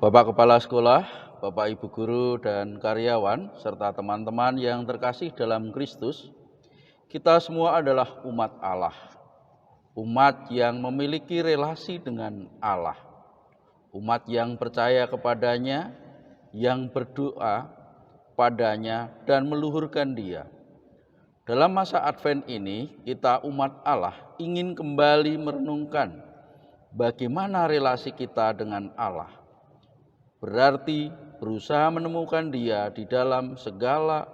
Bapak Kepala Sekolah, Bapak Ibu Guru dan karyawan, serta teman-teman yang terkasih dalam Kristus, kita semua adalah umat Allah. Umat yang memiliki relasi dengan Allah. Umat yang percaya kepadanya, yang berdoa padanya dan meluhurkan Dia. Dalam masa Advent ini, kita umat Allah ingin kembali merenungkan bagaimana relasi kita dengan Allah. Berarti berusaha menemukan Dia di dalam segala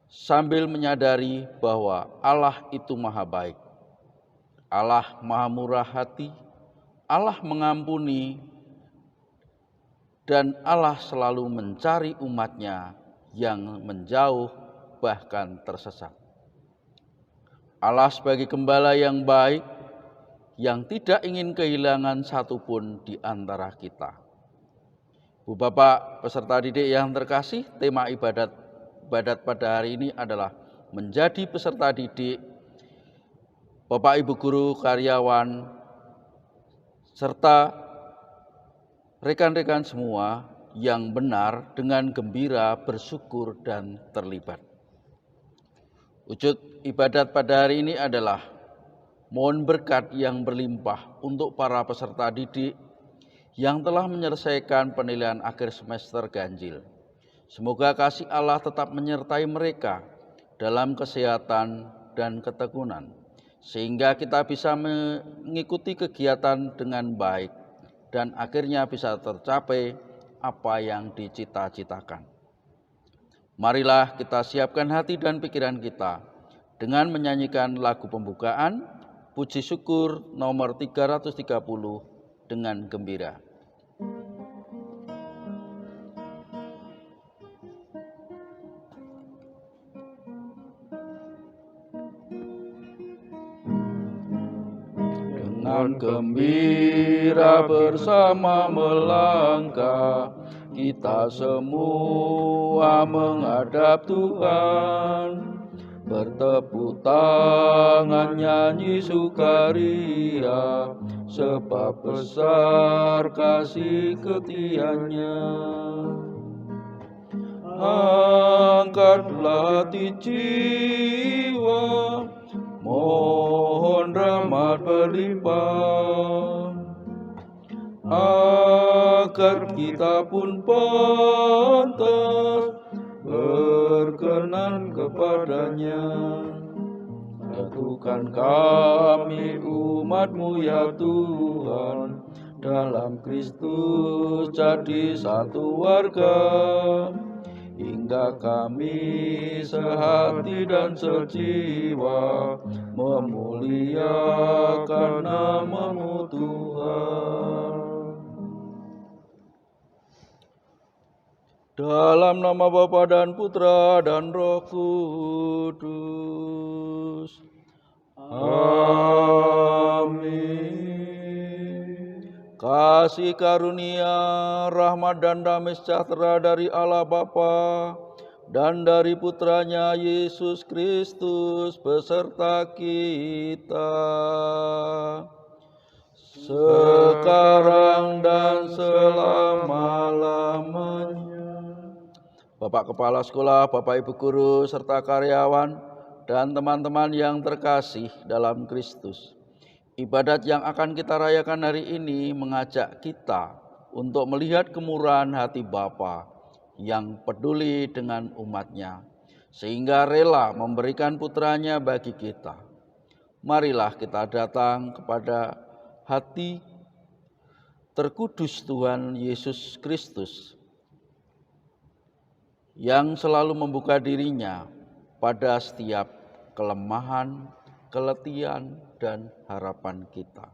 sambil menyadari bahwa Allah itu maha baik. Allah maha murah hati, Allah mengampuni, dan Allah selalu mencari umatnya yang menjauh bahkan tersesat. Allah sebagai gembala yang baik, yang tidak ingin kehilangan satupun di antara kita. Bu Bapak peserta didik yang terkasih, tema ibadat pada hari ini adalah menjadi peserta didik. Bapak Ibu Guru, karyawan, serta rekan-rekan semua yang benar dengan gembira, bersyukur, dan terlibat. Wujud ibadat pada hari ini adalah mohon berkat yang berlimpah untuk para peserta didik yang telah menyelesaikan penilaian akhir semester ganjil. Semoga kasih Allah tetap menyertai mereka dalam kesehatan dan ketekunan, sehingga kita bisa mengikuti kegiatan dengan baik dan akhirnya bisa tercapai apa yang dicita-citakan. Marilah kita siapkan hati dan pikiran kita dengan menyanyikan lagu pembukaan Puji Syukur nomor 330 dengan gembira. Dengan gembira bersama melangkah, kita semua menghadap Tuhan. Bertepuk tangan nyanyi sukaria, sebab besar kasih setianya. Angkatlah hati jiwa, mohon rahmat berlimpah, agar kita pun pantas berkenan kepadanya. Satukan kami umat-Mu ya Tuhan, dalam Kristus jadi satu warga, hingga kami sehati dan sejiwa memuliakan nama-Mu Tuhan. Dalam nama Bapa dan Putra dan Roh Kudus. Amin. Kasih karunia, rahmat dan damai sejahtera dari Allah Bapa dan dari Putranya Yesus Kristus beserta kita, sekarang dan selama-lamanya. Bapak Kepala Sekolah, Bapak Ibu Guru, serta karyawan, dan teman-teman yang terkasih dalam Kristus. Ibadat yang akan kita rayakan hari ini mengajak kita untuk melihat kemurahan hati Bapa yang peduli dengan umatnya, sehingga rela memberikan putranya bagi kita. Marilah kita datang kepada hati terkudus Tuhan Yesus Kristus, yang selalu membuka dirinya pada setiap kelemahan, keletihan, dan harapan kita.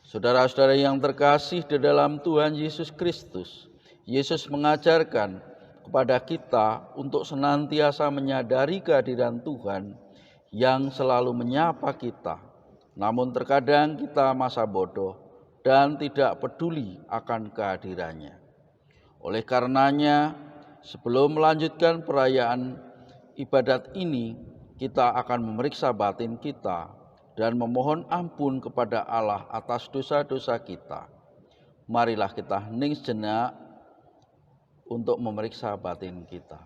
Saudara-saudara yang terkasih di dalam Tuhan Yesus Kristus, Yesus mengajarkan kepada kita untuk senantiasa menyadari kehadiran Tuhan yang selalu menyapa kita. Namun terkadang kita masa bodoh dan tidak peduli akan kehadirannya. Oleh karenanya, sebelum melanjutkan perayaan ibadat ini, kita akan memeriksa batin kita dan memohon ampun kepada Allah atas dosa-dosa kita. Marilah kita hening sejenak untuk memeriksa batin kita.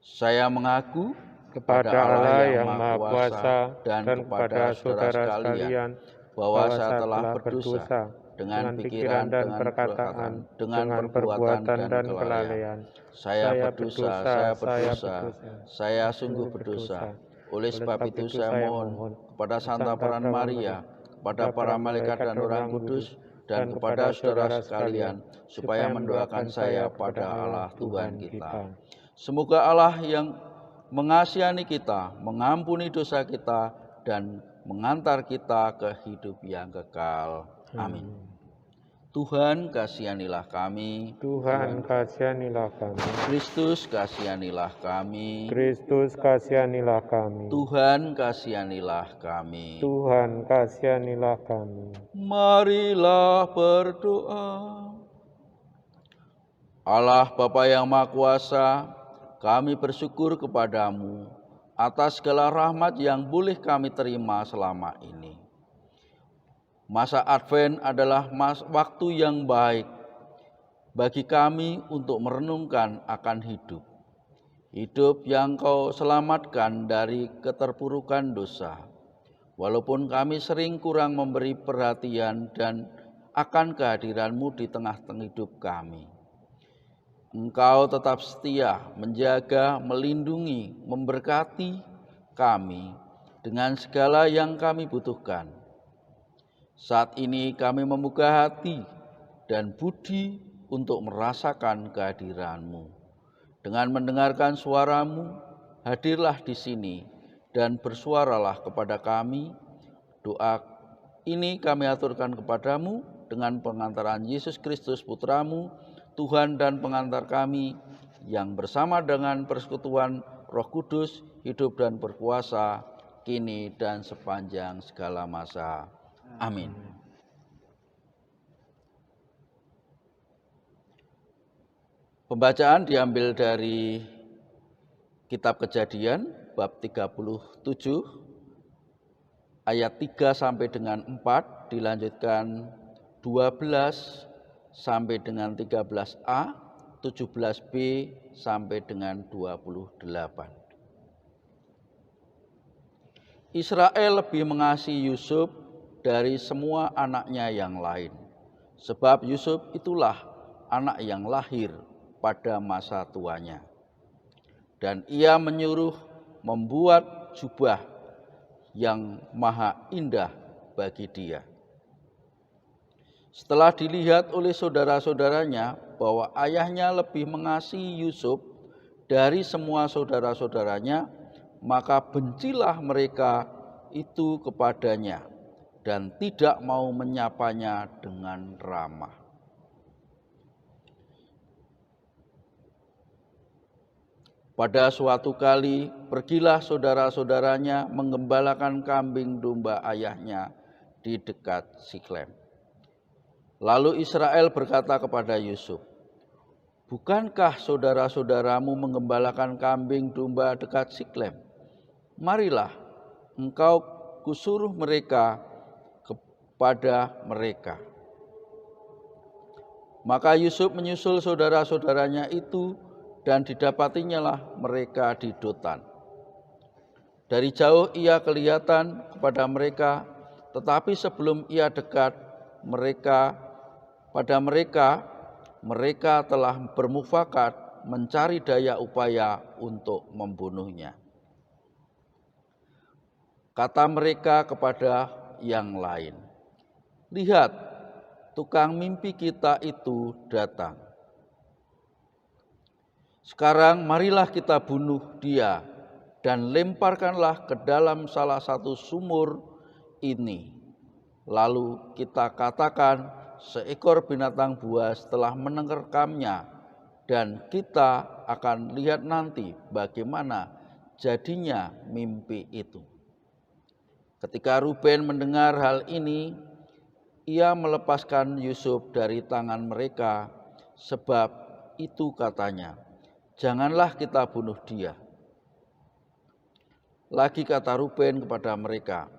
Saya mengaku kepada Allah yang Maha Kuasa dan kepada saudara sekalian bahwa saya telah berdosa dengan pikiran dan perkataan, dengan perbuatan dan kelalaian. Saya berdosa, saya sungguh berdosa. Oleh sebab itu saya mohon kepada Santa Peran Maria, kepada para malaikat dan orang kudus, dan kepada saudara sekalian, supaya mendoakan saya pada Allah Tuhan kita. Semoga Allah yang mengasihani kita, mengampuni dosa kita, dan mengantar kita ke hidup yang kekal. Amin. Tuhan kasihanilah kami. Tuhan kasihanilah kami. Kristus kasihanilah kami. Kristus kasihanilah kami. Tuhan kasihanilah kami. Tuhan kasihanilah kami. Marilah berdoa. Allah Bapa yang Maha Kuasa, kami bersyukur kepadamu atas segala rahmat yang boleh kami terima selama ini. Masa Advent adalah waktu yang baik bagi kami untuk merenungkan akan hidup. Hidup yang Kau selamatkan dari keterpurukan dosa. Walaupun kami sering kurang memberi perhatian dan akan kehadiran-Mu di tengah-tengah hidup kami. Engkau tetap setia menjaga, melindungi, memberkati kami dengan segala yang kami butuhkan. Saat ini kami membuka hati dan budi untuk merasakan kehadiran-Mu. Dengan mendengarkan suara-Mu, hadirlah di sini dan bersuaralah kepada kami. Doa ini kami aturkan kepadamu dengan pengantaran Yesus Kristus Putra-Mu, Tuhan dan pengantar kami, yang bersama dengan persekutuan Roh Kudus, hidup dan berkuasa, kini dan sepanjang segala masa. Amin. Pembacaan diambil dari Kitab Kejadian bab 37 ayat 3 sampai dengan 4, dilanjutkan 12 sampai dengan 13a, 17b sampai dengan 28. Israel lebih mengasihi Yusuf dari semua anaknya yang lain, sebab Yusuf itulah anak yang lahir pada masa tuanya. Dan ia menyuruh membuat jubah yang maha indah bagi dia. Setelah dilihat oleh saudara-saudaranya bahwa ayahnya lebih mengasihi Yusuf dari semua saudara-saudaranya, maka bencilah mereka itu kepadanya dan tidak mau menyapanya dengan ramah. Pada suatu kali, pergilah saudara-saudaranya menggembalakan kambing domba ayahnya di dekat Siklem. Lalu Israel berkata kepada Yusuf, "Bukankah saudara-saudaramu menggembalakan kambing domba dekat Siklem? Marilah, engkau kusuruh mereka kepada mereka." Maka Yusuf menyusul saudara-saudaranya itu, dan didapatinya lah mereka di Dotan. Dari jauh ia kelihatan kepada mereka, tetapi sebelum ia dekat mereka telah bermufakat mencari daya upaya untuk membunuhnya. Kata mereka kepada yang lain, "Lihat, tukang mimpi kita itu datang. Sekarang marilah kita bunuh dia dan lemparkanlah ke dalam salah satu sumur ini. Lalu kita katakan seekor binatang buas telah menerkamnya, dan kita akan lihat nanti bagaimana jadinya mimpi itu." Ketika Ruben mendengar hal ini, ia melepaskan Yusuf dari tangan mereka, sebab itu katanya, "Janganlah kita bunuh dia." Lagi kata Ruben kepada mereka,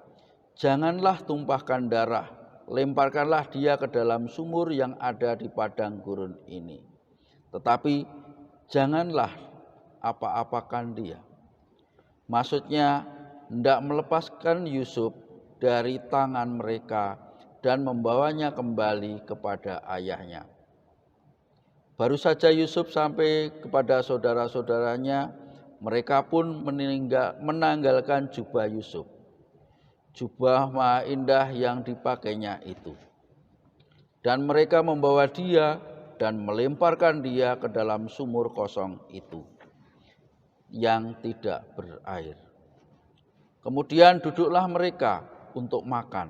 "Janganlah tumpahkan darah, lemparkanlah dia ke dalam sumur yang ada di padang gurun ini. Tetapi janganlah apa-apakan dia." Maksudnya, hendak melepaskan Yusuf dari tangan mereka dan membawanya kembali kepada ayahnya. Baru saja Yusuf sampai kepada saudara-saudaranya, mereka pun menanggalkan jubah Yusuf, jubah maha indah yang dipakainya itu. Dan mereka membawa dia dan melemparkan dia ke dalam sumur kosong itu, yang tidak berair. Kemudian duduklah mereka untuk makan.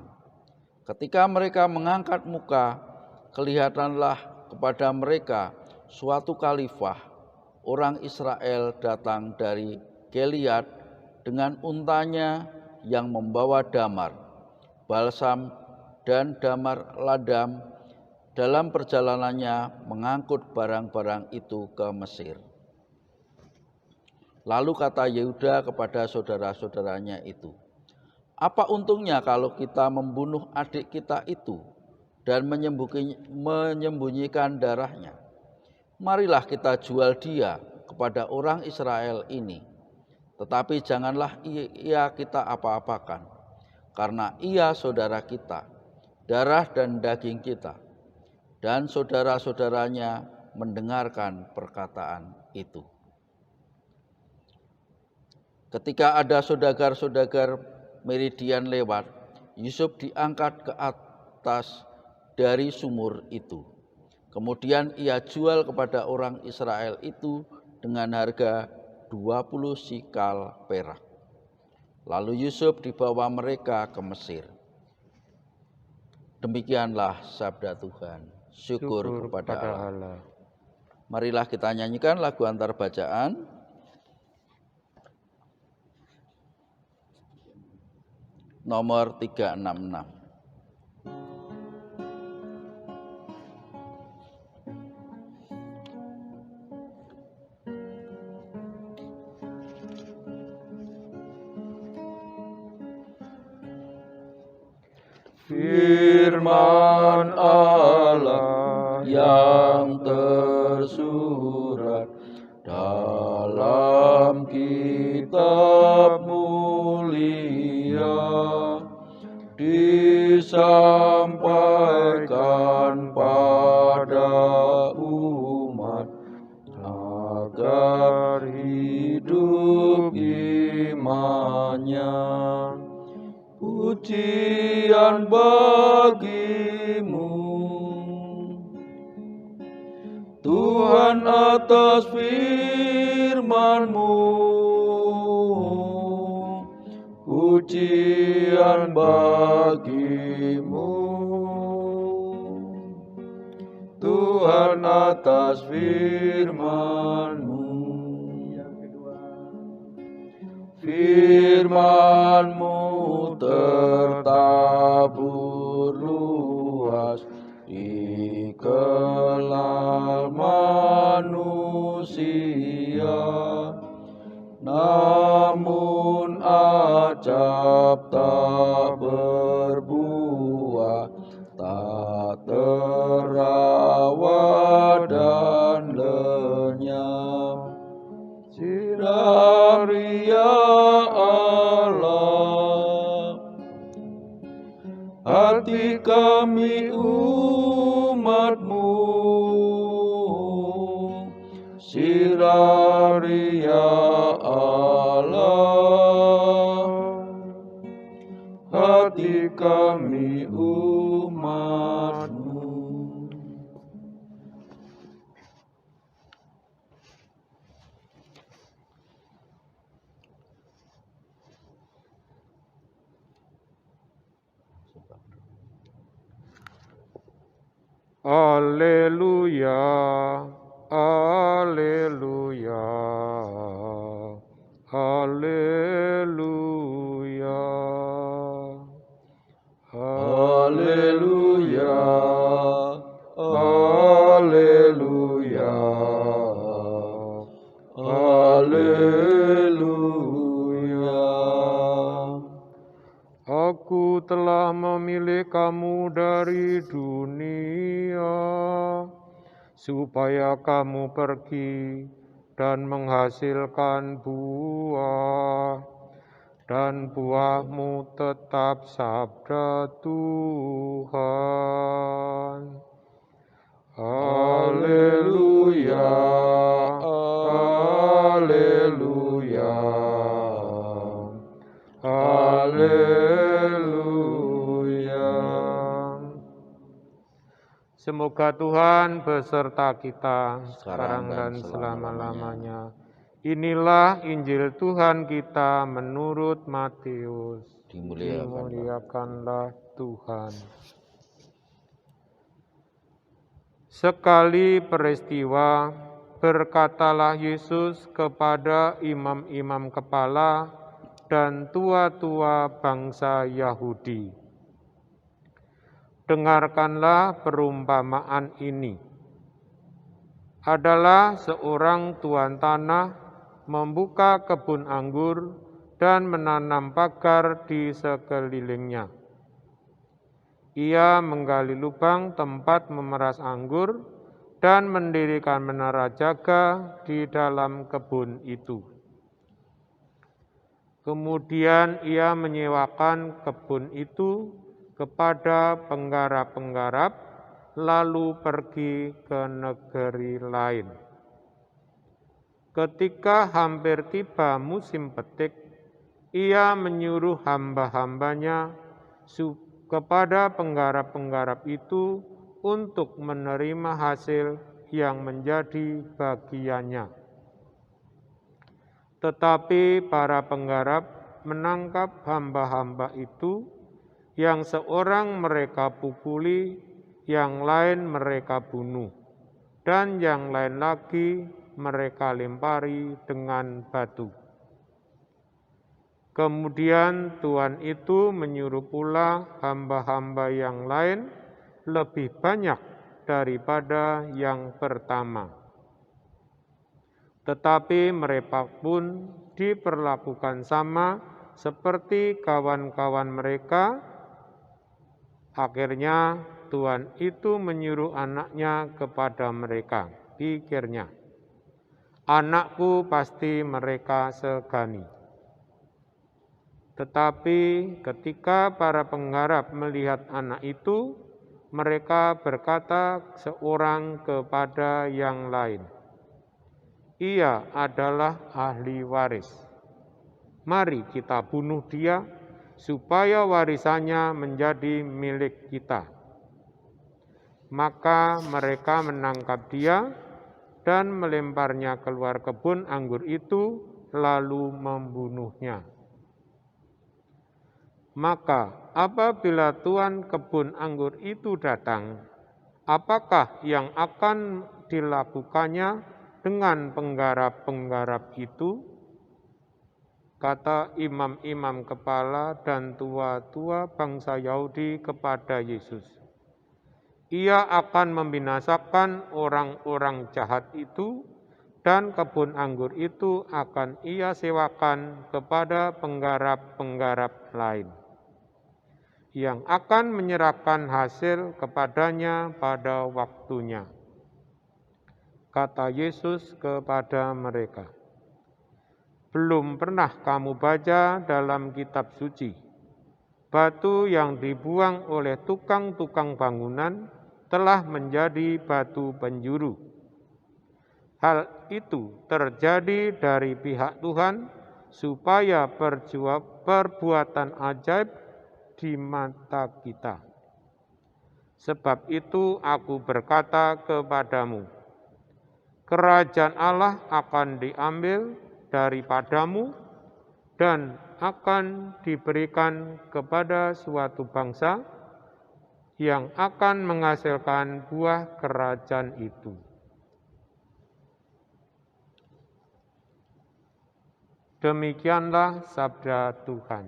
Ketika mereka mengangkat muka, kelihatanlah kepada mereka suatu khalifah, orang Israel datang dari Gilead dengan untanya yang membawa damar, balsam, dan damar ladam dalam perjalanannya mengangkut barang-barang itu ke Mesir. Lalu kata Yehuda kepada saudara-saudaranya itu, "Apa untungnya kalau kita membunuh adik kita itu dan menyembunyikan darahnya? Marilah kita jual dia kepada orang Israel ini. Tetapi janganlah ia kita apa-apakan, karena ia saudara kita, darah dan daging kita." Dan saudara-saudaranya mendengarkan perkataan itu. Ketika ada saudagar-saudagar Midian lewat, Yusuf diangkat ke atas dari sumur itu. Kemudian ia jual kepada orang Israel itu dengan harga 20 sikal perak. Lalu Yusuf dibawa mereka ke Mesir. Demikianlah sabda Tuhan. Syukur kepada Allah. Marilah kita nyanyikan lagu antar bacaan. Nomor 366. Firman Allah yang tersurat dalam kitab mulia disampaikan pada umat agar hidup imannya. Pujian bagimu, Tuhan, atas firman-Mu. Pujian bagimu, Tuhan, atas firman-Mu. Firman-Mu tertabur luas di kelal manusia, namun acap tak berbuah, tak terawat dan lenyap. Sirari ya Allah, hati kami umat-Mu. Sirari ya Allah, hati kami umat-Mu. Haleluya, haleluya, haleluya, Haleluya, haleluya, haleluya. telah memilih kamu dari dunia, supaya kamu pergi dan menghasilkan buah, dan buahmu tetap sabda Tuhan. Haleluya, haleluya, haleluya. Semoga Tuhan beserta kita sekarang dan selama-lamanya. Inilah Injil Tuhan kita menurut Matius. Dimuliakanlah Tuhan. Sekali peristiwa, berkatalah Yesus kepada imam-imam kepala dan tua-tua bangsa Yahudi, "Dengarkanlah perumpamaan ini. Adalah seorang tuan tanah membuka kebun anggur dan menanam pagar di sekelilingnya. Ia menggali lubang tempat memeras anggur dan mendirikan menara jaga di dalam kebun itu. Kemudian ia menyewakan kebun itu kepada penggarap-penggarap, lalu pergi ke negeri lain. Ketika hampir tiba musim petik, ia menyuruh hamba-hambanya kepada penggarap-penggarap itu untuk menerima hasil yang menjadi bagiannya. Tetapi para penggarap menangkap hamba-hamba itu, yang seorang mereka pukuli, yang lain mereka bunuh, dan yang lain lagi mereka lempari dengan batu. Kemudian Tuhan itu menyuruh pula hamba-hamba yang lain lebih banyak daripada yang pertama. Tetapi mereka pun diperlakukan sama seperti kawan-kawan mereka. Akhirnya Tuhan itu menyuruh anaknya kepada mereka. Pikirnya, anakku pasti mereka segani. Tetapi ketika para penggarap melihat anak itu, mereka berkata seorang kepada yang lain, "Ia adalah ahli waris. Mari kita bunuh dia, supaya warisannya menjadi milik kita." Maka mereka menangkap dia dan melemparnya keluar kebun anggur itu, lalu membunuhnya. Maka apabila tuan kebun anggur itu datang, apakah yang akan dilakukannya dengan penggarap-penggarap itu? Kata imam-imam kepala dan tua-tua bangsa Yahudi kepada Yesus, "Ia akan membinasakan orang-orang jahat itu, dan kebun anggur itu akan ia sewakan kepada penggarap-penggarap lain, yang akan menyerahkan hasil kepadanya pada waktunya." Kata Yesus kepada mereka, "Belum pernah kamu baca dalam kitab suci, batu yang dibuang oleh tukang-tukang bangunan telah menjadi batu penjuru. Hal itu terjadi dari pihak Tuhan, supaya perbuatan ajaib di mata kita. Sebab itu aku berkata kepadamu, kerajaan Allah akan diambil daripadamu dan akan diberikan kepada suatu bangsa yang akan menghasilkan buah kerajaan itu." Demikianlah sabda Tuhan.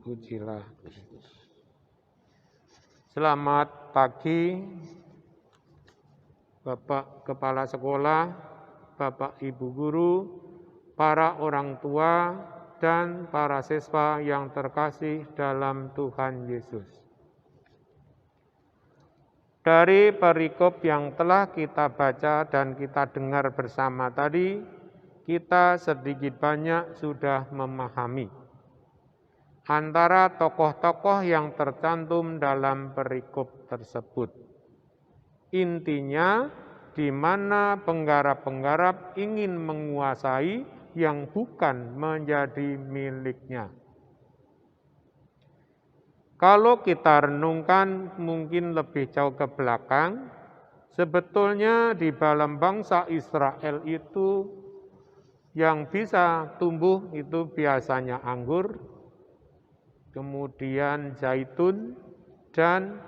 Pujilah Kristus. Selamat pagi, Bapak Kepala Sekolah, Bapak Ibu Guru, para orang tua, dan para siswa yang terkasih dalam Tuhan Yesus. Dari perikop yang telah kita baca dan kita dengar bersama tadi, kita sedikit banyak sudah memahami antara tokoh-tokoh yang tercantum dalam perikop tersebut. Intinya, di mana penggarap-penggarap ingin menguasai yang bukan menjadi miliknya. Kalau kita renungkan mungkin lebih jauh ke belakang, sebetulnya di dalam bangsa Israel itu yang bisa tumbuh itu biasanya anggur, kemudian zaitun, dan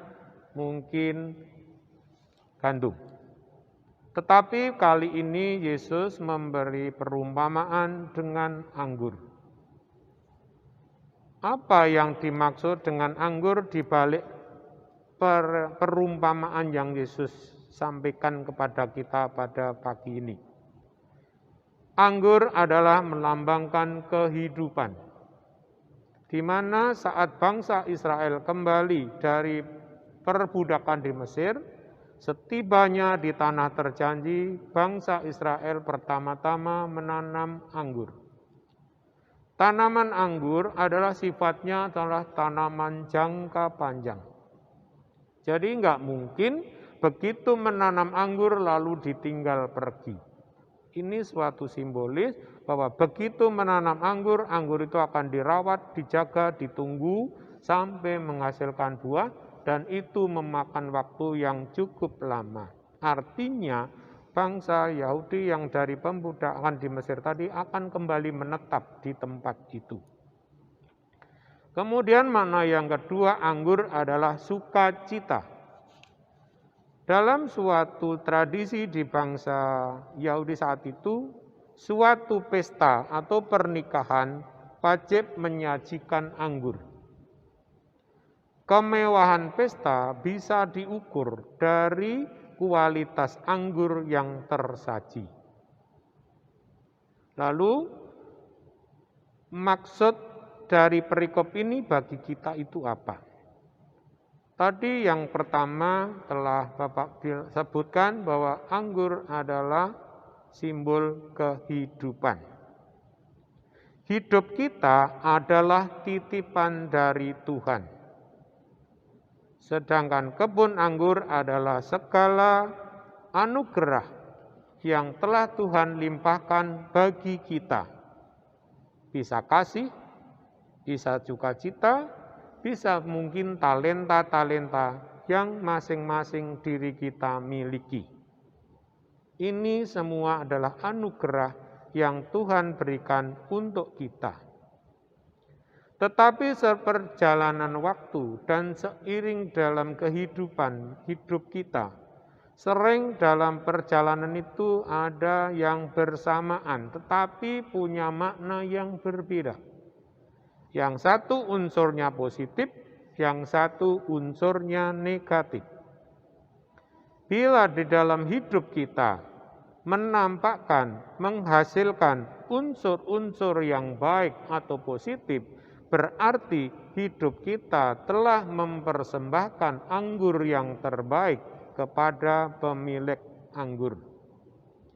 mungkin gandum. Tetapi kali ini Yesus memberi perumpamaan dengan anggur. Apa yang dimaksud dengan anggur di balik perumpamaan yang Yesus sampaikan kepada kita pada pagi ini? Anggur adalah melambangkan kehidupan, di mana saat bangsa Israel kembali dari perbudakan di Mesir, setibanya di tanah terjanji, bangsa Israel pertama-tama menanam anggur. Tanaman anggur adalah sifatnya adalah tanaman jangka panjang. Jadi enggak mungkin begitu menanam anggur lalu ditinggal pergi. Ini suatu simbolis bahwa begitu menanam anggur, anggur itu akan dirawat, dijaga, ditunggu sampai menghasilkan buah, dan itu memakan waktu yang cukup lama. Artinya bangsa Yahudi yang dari pembudakan di Mesir tadi akan kembali menetap di tempat itu. Kemudian makna yang kedua, anggur adalah sukacita. Dalam suatu tradisi di bangsa Yahudi saat itu, suatu pesta atau pernikahan wajib menyajikan anggur. Kemewahan pesta bisa diukur dari kualitas anggur yang tersaji. Lalu, maksud dari perikop ini bagi kita itu apa? Tadi yang pertama telah Bapak sebutkan bahwa anggur adalah simbol kehidupan. Hidup kita adalah titipan dari Tuhan. Sedangkan kebun anggur adalah segala anugerah yang telah Tuhan limpahkan bagi kita. Bisa kasih, bisa sukacita, bisa mungkin talenta-talenta yang masing-masing diri kita miliki. Ini semua adalah anugerah yang Tuhan berikan untuk kita. Tetapi seperjalanan waktu dan seiring dalam kehidupan hidup kita, sering dalam perjalanan itu ada yang bersamaan, tetapi punya makna yang berbeda. Yang satu unsurnya positif, yang satu unsurnya negatif. Bila di dalam hidup kita menampakkan, menghasilkan unsur-unsur yang baik atau positif, berarti hidup kita telah mempersembahkan anggur yang terbaik kepada pemilik anggur,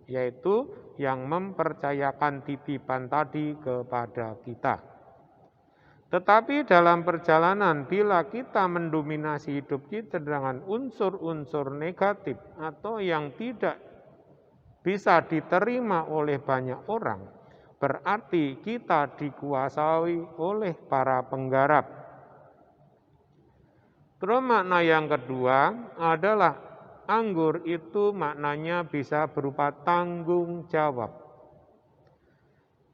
yaitu yang mempercayakan titipan tadi kepada kita. Tetapi dalam perjalanan, bila kita mendominasi hidup kita dengan unsur-unsur negatif atau yang tidak bisa diterima oleh banyak orang, berarti kita dikuasai oleh para penggarap. Terus makna yang kedua adalah anggur itu maknanya bisa berupa tanggung jawab.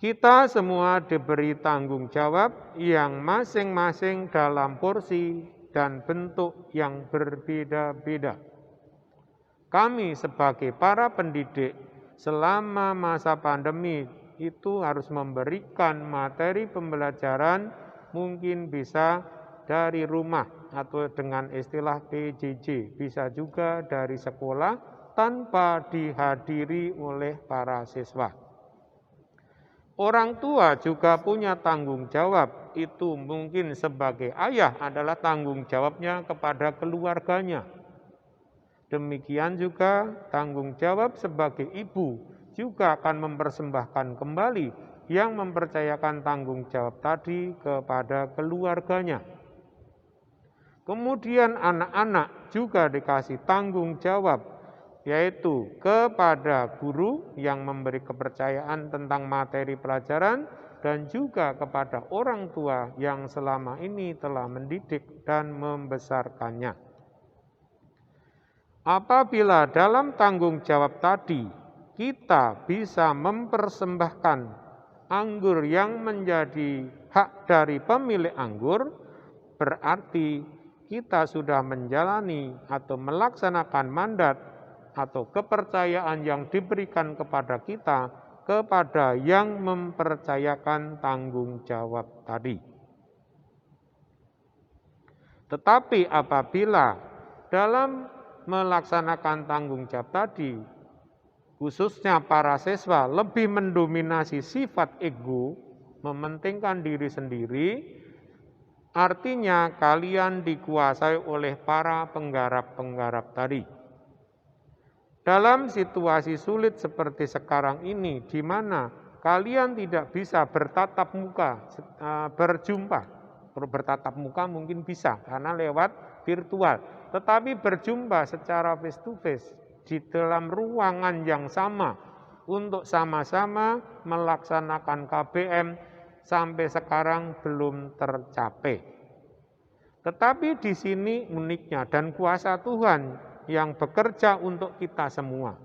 Kita semua diberi tanggung jawab yang masing-masing dalam porsi dan bentuk yang berbeda-beda. Kami sebagai para pendidik selama masa pandemi itu harus memberikan materi pembelajaran mungkin bisa dari rumah atau dengan istilah PJJ, bisa juga dari sekolah tanpa dihadiri oleh para siswa. Orang tua juga punya tanggung jawab, itu mungkin sebagai ayah adalah tanggung jawabnya kepada keluarganya. Demikian juga tanggung jawab sebagai ibu juga akan mempersembahkan kembali yang mempercayakan tanggung jawab tadi kepada keluarganya. Kemudian anak-anak juga dikasih tanggung jawab, yaitu kepada guru yang memberi kepercayaan tentang materi pelajaran dan juga kepada orang tua yang selama ini telah mendidik dan membesarkannya. Apabila dalam tanggung jawab tadi kita bisa mempersembahkan anggur yang menjadi hak dari pemilik anggur, berarti kita sudah menjalani atau melaksanakan mandat atau kepercayaan yang diberikan kepada kita kepada yang mempercayakan tanggung jawab tadi. Tetapi apabila dalam melaksanakan tanggung jawab tadi, khususnya para siswa lebih mendominasi sifat ego, mementingkan diri sendiri, artinya kalian dikuasai oleh para penggarap-penggarap tadi. Dalam situasi sulit seperti sekarang ini, di mana kalian tidak bisa bertatap muka, berjumpa. Kalau bertatap muka mungkin bisa, karena lewat virtual. Tetapi berjumpa secara face to face, di dalam ruangan yang sama, untuk sama-sama melaksanakan KBM, sampai sekarang belum tercapai. Tetapi di sini uniknya dan kuasa Tuhan yang bekerja untuk kita semua.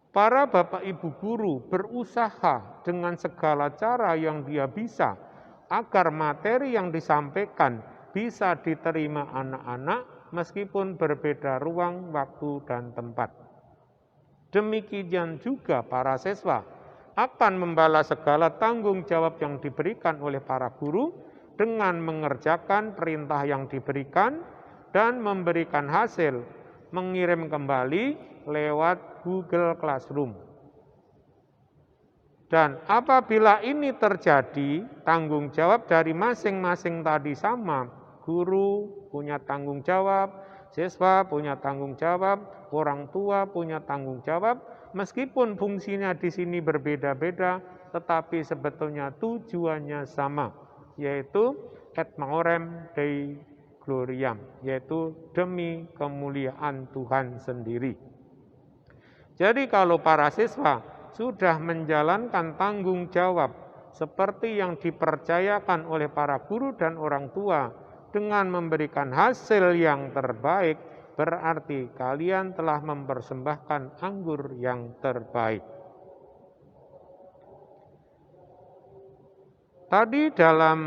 Para Bapak Ibu guru berusaha dengan segala cara yang dia bisa agar materi yang disampaikan bisa diterima anak-anak meskipun berbeda ruang, waktu, dan tempat. Demikian juga para siswa akan membalas segala tanggung jawab yang diberikan oleh para guru dengan mengerjakan perintah yang diberikan dan memberikan hasil, mengirim kembali lewat Google Classroom. Dan apabila ini terjadi, tanggung jawab dari masing-masing tadi sama. Guru punya tanggung jawab, siswa punya tanggung jawab, orang tua punya tanggung jawab. Meskipun fungsinya di sini berbeda-beda, tetapi sebetulnya tujuannya sama, yaitu et maorem Dei gloriam, yaitu demi kemuliaan Tuhan sendiri. Jadi kalau para siswa sudah menjalankan tanggung jawab seperti yang dipercayakan oleh para guru dan orang tua dengan memberikan hasil yang terbaik, berarti kalian telah mempersembahkan anggur yang terbaik. Tadi dalam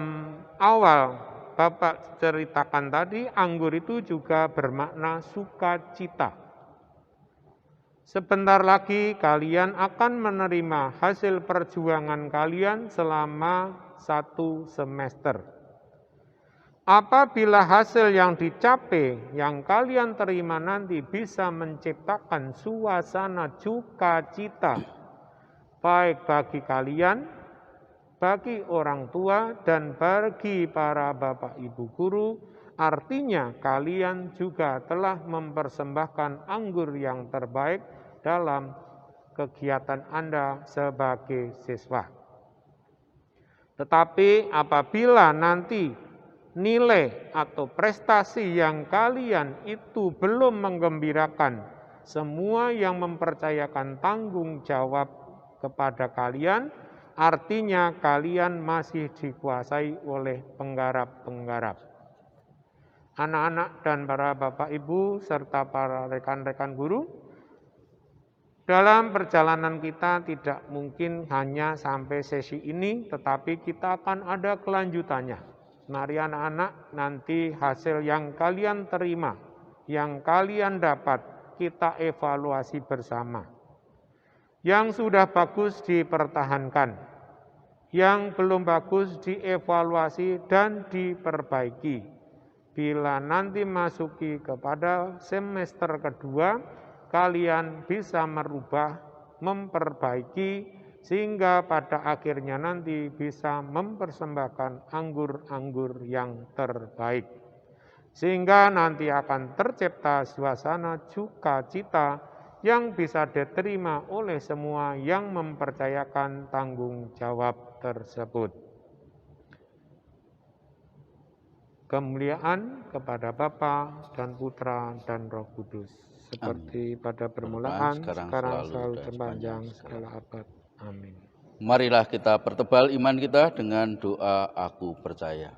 awal Bapak ceritakan tadi, anggur itu juga bermakna sukacita. Sebentar lagi kalian akan menerima hasil perjuangan kalian selama 1 semester. Apabila hasil yang dicapai, yang kalian terima nanti bisa menciptakan suasana sukacita, baik bagi kalian, bagi orang tua, dan bagi para Bapak Ibu guru, artinya kalian juga telah mempersembahkan anggur yang terbaik dalam kegiatan Anda sebagai siswa. Tetapi apabila nanti nilai atau prestasi yang kalian itu belum menggembirakan semua yang mempercayakan tanggung jawab kepada kalian, artinya kalian masih dikuasai oleh penggarap-penggarap. Anak-anak dan para Bapak Ibu serta para rekan-rekan guru, dalam perjalanan kita tidak mungkin hanya sampai sesi ini, tetapi kita akan ada kelanjutannya. Mari anak-anak, nanti hasil yang kalian terima, yang kalian dapat, kita evaluasi bersama. Yang sudah bagus dipertahankan, yang belum bagus dievaluasi dan diperbaiki. Bila nanti masuki kepada semester kedua, kalian bisa merubah, memperbaiki, sehingga pada akhirnya nanti bisa mempersembahkan anggur-anggur yang terbaik. Sehingga nanti akan tercipta suasana sukacita yang bisa diterima oleh semua yang mempercayakan tanggung jawab tersebut. Kemuliaan kepada Bapa dan Putra dan Roh Kudus, seperti pada permulaan, sekarang selalu sepanjang segala abad. Amin. Marilah kita pertebal iman kita dengan doa aku percaya.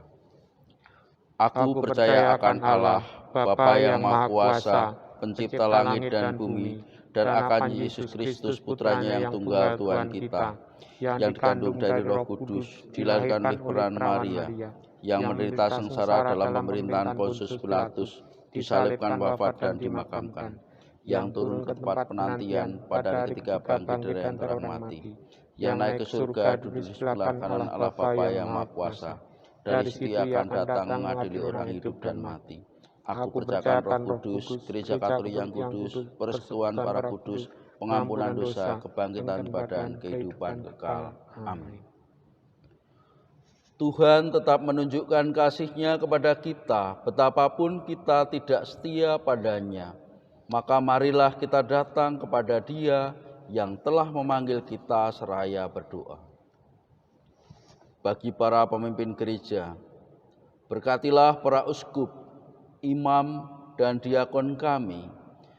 Aku percaya akan Allah, Bapa yang Maha Kuasa, Pencipta langit dan bumi, dan akan Yesus Kristus Putranya yang tunggal Tuhan kita, yang dikandung dari Roh Kudus, dilahirkan oleh peran Maria, yang menderita sengsara dalam pemerintahan Pontius Pilatus, disalibkan, wafat dan dimakamkan, yang turun ke tempat penantian pada hari ketiga bangkit dari antara orang mati, yang naik ke surga duduk di sebelah kanan Allah Bapa yang Maha Kuasa. Dari situ akan datang mengadili orang hidup dan mati. Aku percayakan Roh Kudus, Gereja Katolik yang kudus, persekutuan para kudus, pengampunan dosa, kebangkitan badan, kehidupan kekal. Amin. Tuhan tetap menunjukkan kasih-Nya kepada kita, betapapun kita tidak setia padanya. Maka marilah kita datang kepada Dia yang telah memanggil kita seraya berdoa. Bagi para pemimpin gereja, berkatilah para uskup, imam, dan diakon kami.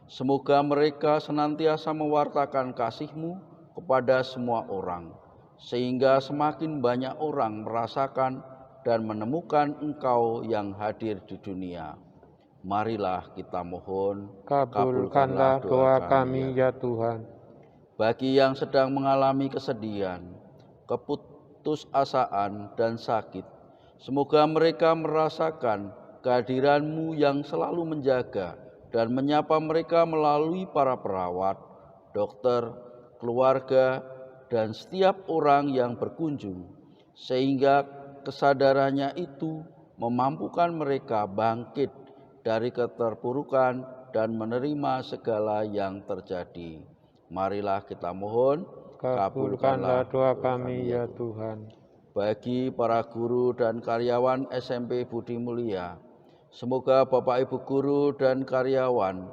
Semoga mereka senantiasa mewartakan kasih-Mu kepada semua orang, sehingga semakin banyak orang merasakan dan menemukan Engkau yang hadir di dunia. Marilah kita mohon, kabulkanlah doa kami ya Tuhan. Bagi yang sedang mengalami kesedihan, keputusasaan, dan sakit, semoga mereka merasakan kehadiran-Mu yang selalu menjaga dan menyapa mereka melalui para perawat, dokter, keluarga, dan setiap orang yang berkunjung, sehingga kesadarannya itu memampukan mereka bangkit dari keterpurukan dan menerima segala yang terjadi. Marilah kita mohon, kabulkanlah doa kami ya Tuhan. Bagi para guru dan karyawan SMP Budi Mulia, semoga Bapak Ibu guru dan karyawan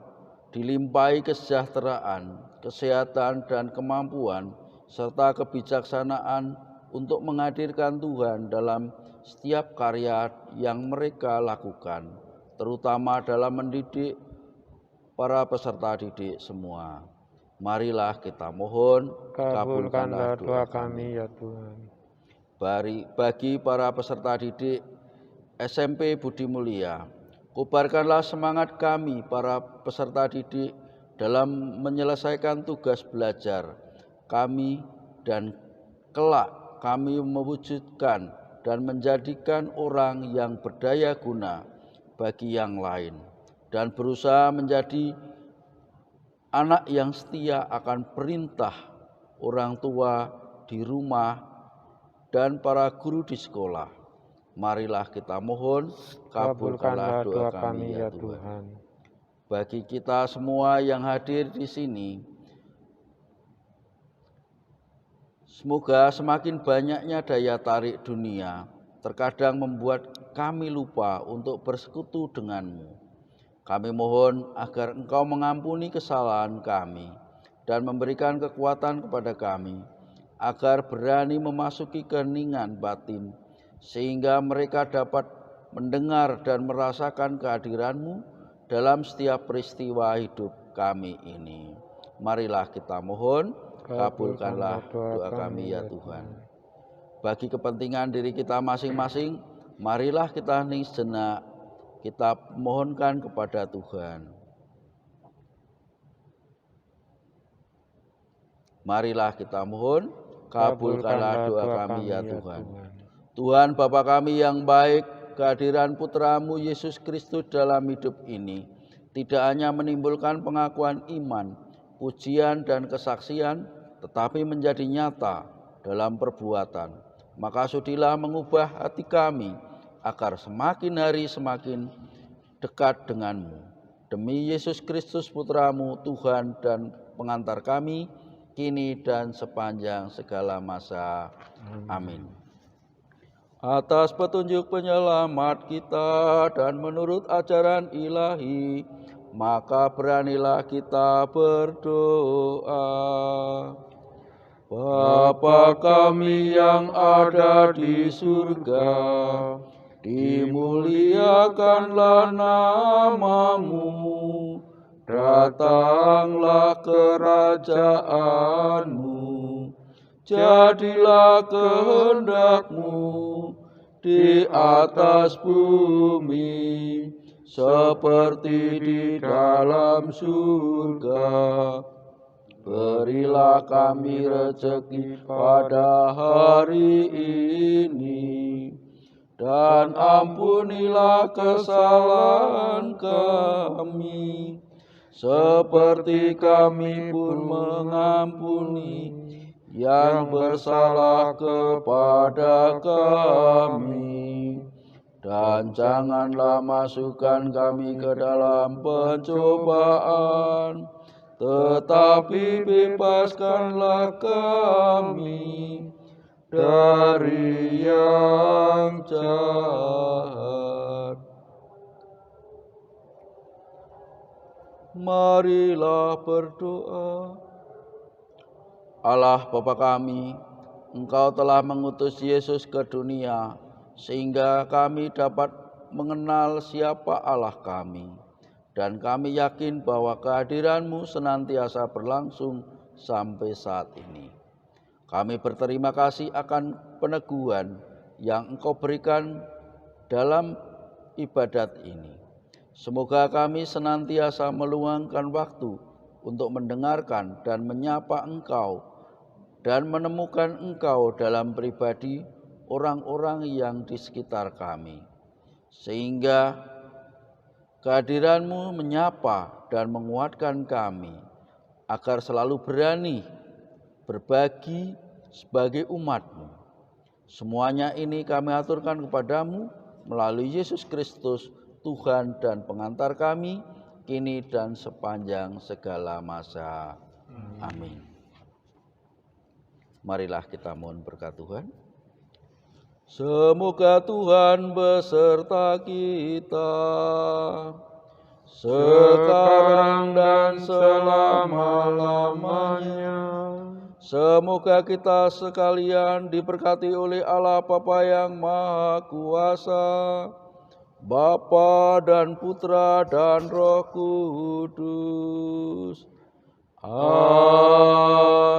dilimpahi kesejahteraan, kesehatan, dan kemampuan, serta kebijaksanaan untuk menghadirkan Tuhan dalam setiap karya yang mereka lakukan, terutama dalam mendidik para peserta didik semua. Marilah kita mohon, kabulkanlah doa kami ya Tuhan. Bagi para peserta didik SMP Budi Mulia, kobarkanlah semangat kami para peserta didik dalam menyelesaikan tugas belajar kami, dan kelak kami mewujudkan dan menjadikan orang yang berdaya guna bagi yang lain, dan berusaha menjadi anak yang setia akan perintah orang tua di rumah dan para guru di sekolah. Marilah kita mohon, kabulkanlah doa kami ya Tuhan. Bagi kita semua yang hadir di sini, semoga semakin banyaknya daya tarik dunia terkadang membuat kami lupa untuk bersekutu dengan-Mu. Kami mohon agar Engkau mengampuni kesalahan kami dan memberikan kekuatan kepada kami, agar berani memasuki keheningan batin, sehingga mereka dapat mendengar dan merasakan kehadiran-Mu dalam setiap peristiwa hidup kami ini. Marilah kita mohon, kabulkanlah doa kami ya Tuhan. Bagi kepentingan diri kita masing-masing, marilah kita hening sejenak, kita mohonkan kepada Tuhan. Marilah kita mohon, kabulkanlah doa kami ya Tuhan. Tuhan Bapa kami yang baik, kehadiran Putra-Mu Yesus Kristus dalam hidup ini tidak hanya menimbulkan pengakuan iman, pujian, dan kesaksian, tetapi menjadi nyata dalam perbuatan. Maka sudilah mengubah hati kami agar semakin hari semakin dekat dengan-Mu. Demi Yesus Kristus Putra-Mu, Tuhan dan pengantar kami, kini dan sepanjang segala masa. Amin. Atas petunjuk penyelamat kita dan menurut ajaran ilahi, maka beranilah kita berdoa. Bapa kami yang ada di surga, dimuliakanlah namamu, datanglah kerajaanmu, jadilah kehendakmu di atas bumi seperti di dalam surga. Berilah kami rezeki pada hari ini, dan ampunilah kesalahan kami, seperti kami pun mengampuni yang bersalah kepada kami. Dan janganlah masukkan kami ke dalam pencobaan, tetapi bebaskanlah kami dari yang jahat. Marilah berdoa. Allah Bapa kami, Engkau telah mengutus Yesus ke dunia, sehingga kami dapat mengenal siapa Allah kami. Dan kami yakin bahwa kehadiran-Mu senantiasa berlangsung sampai saat ini. Kami berterima kasih akan peneguhan yang Engkau berikan dalam ibadat ini. Semoga kami senantiasa meluangkan waktu untuk mendengarkan dan menyapa Engkau dan menemukan Engkau dalam pribadi orang-orang yang di sekitar kami. Sehingga kehadiran-Mu menyapa dan menguatkan kami agar selalu berani berbagi sebagai umat-Mu. Semuanya ini kami aturkan kepadamu melalui Yesus Kristus, Tuhan dan pengantar kami, kini dan sepanjang segala masa. Amin. Marilah kita mohon berkat Tuhan. Semoga Tuhan beserta kita, sekarang dan selama-lamanya. Semoga kita sekalian diberkati oleh Allah Bapa yang Maha Kuasa, Bapa dan Putra dan Roh Kudus.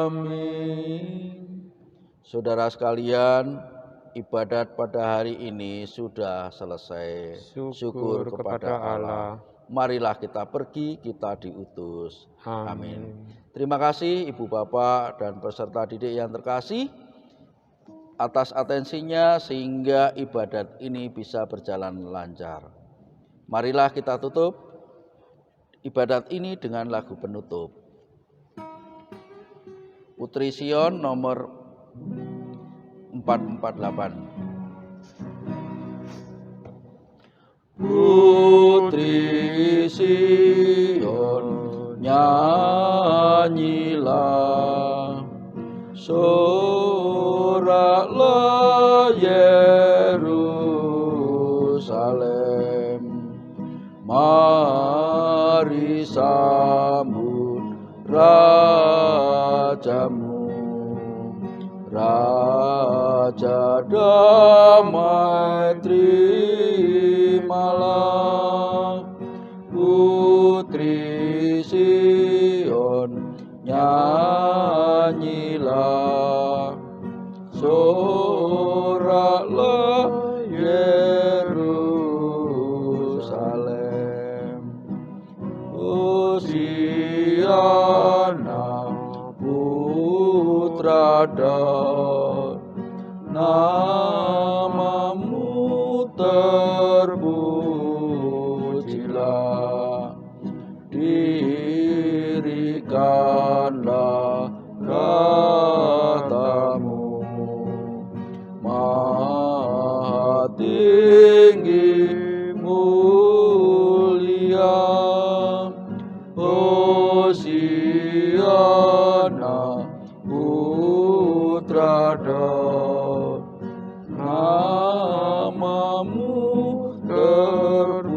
Amin. Saudara sekalian, ibadat pada hari ini sudah selesai. Syukur kepada Allah. Marilah kita pergi, kita diutus. Amin. Terima kasih Ibu Bapak dan peserta didik yang terkasih atas atensinya sehingga ibadat ini bisa berjalan lancar. Marilah kita tutup ibadat ini dengan lagu penutup. Putri Sion nomor 448. Putri Sion, nyanyilah, soraklah Yerusalem, mari sambut Rajamu, Raja damai terimalah. Putri Sion, nyanyilah, soraklah Yerusalem. Hosiana putra Daud, namamu terpujilah. Dirikanlah katamu, maha tinggi mulia. Hosiana terpuji.